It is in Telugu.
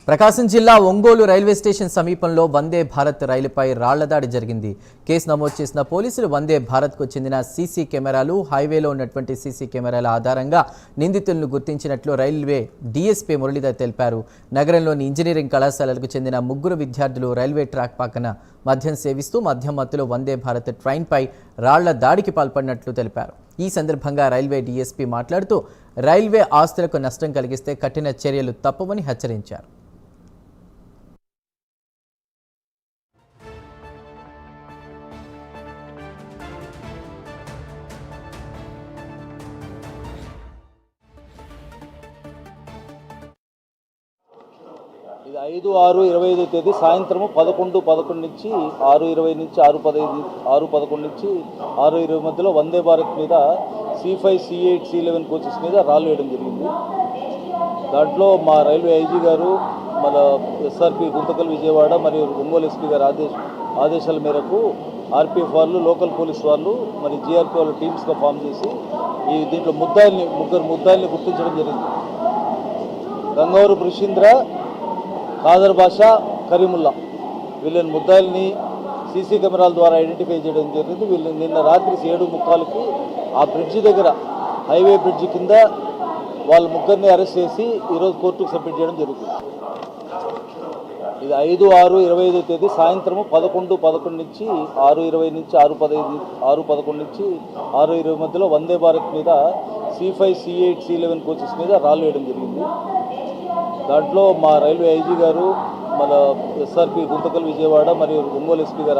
ప్రకాశం జిల్లా ఒంగోలు రైల్వే స్టేషన్ సమీపంలో వందే భారత్ రైలుపై రాళ్ల దాడి జరిగింది. కేసు నమోదు చేసిన పోలీసులు వందే భారత్కు చెందిన సీసీ కెమెరాలు, హైవేలో ఉన్నటువంటి సీసీ కెమెరాల ఆధారంగా నిందితులను గుర్తించినట్లు రైల్వే డీఎస్పీ మురళీధర్ తెలిపారు. నగరంలోని ఇంజనీరింగ్ కళాశాలలకు చెందిన ముగ్గురు విద్యార్థులు రైల్వే ట్రాక్ పక్కన మద్యం సేవిస్తూ మద్యం మత్తులో వందే భారత్ ట్రైన్పై రాళ్ల దాడికి పాల్పడినట్లు తెలిపారు. ఈ సందర్భంగా రైల్వే డీఎస్పీ మాట్లాడుతూ రైల్వే ఆస్తులకు నష్టం కలిగిస్తే కఠిన చర్యలు తప్పవని హెచ్చరించారు. ఇది 5/6/25 తేదీ సాయంత్రం 11:11 నుంచి 6:20 నుంచి 6:15 6:11 నుంచి 6:20 మధ్యలో వందే భారత్ మీద C5, C8, C11 కోచెస్ మీద రాళ్ళు వేయడం జరిగింది. దాంట్లో మా రైల్వే ఐజీ గారు, మన ఎస్ఆర్పి గుంతకల్ విజయవాడ మరియు ఒంగోలు ఎస్పీ గారి ఆదేశాల మేరకు ఆర్పిఎఫ్ వాళ్ళు, లోకల్ పోలీస్ వాళ్ళు, మరి జీఆర్పీ వాళ్ళు టీమ్స్గా ఫామ్ చేసి దీంట్లో ముగ్గురు ముద్దాయిల్ని గుర్తించడం జరిగింది. గంగవరు బృషీంద్ర, ఖాదర్ బాషా, కరీముల్లా వీళ్ళని ముద్దాయిల్ని సీసీ కెమెరాల ద్వారా ఐడెంటిఫై చేయడం జరిగింది. వీళ్ళు నిన్న రాత్రి 7:45కి ఆ బ్రిడ్జి దగ్గర, హైవే బ్రిడ్జి కింద వాళ్ళ ముగ్గురిని అరెస్ట్ చేసి ఈరోజు కోర్టుకు సబ్మిట్ చేయడం జరుగుతుంది. ఇది 5/6/25 తేదీ సాయంత్రం 11:11 నుంచి 6:20 నుంచి 6:11 నుంచి 6:20 మధ్యలో వందే భారత్ మీద C5, C8, C11 కోచెస్ మీద రాళ్ళు వేయడం జరిగింది. దాంట్లో మా రైల్వే ఐజీ గారు, మన ఎస్ఆర్పి గుంతకల్ విజయవాడ మరియు ఒంగోలు ఎస్పీ గారి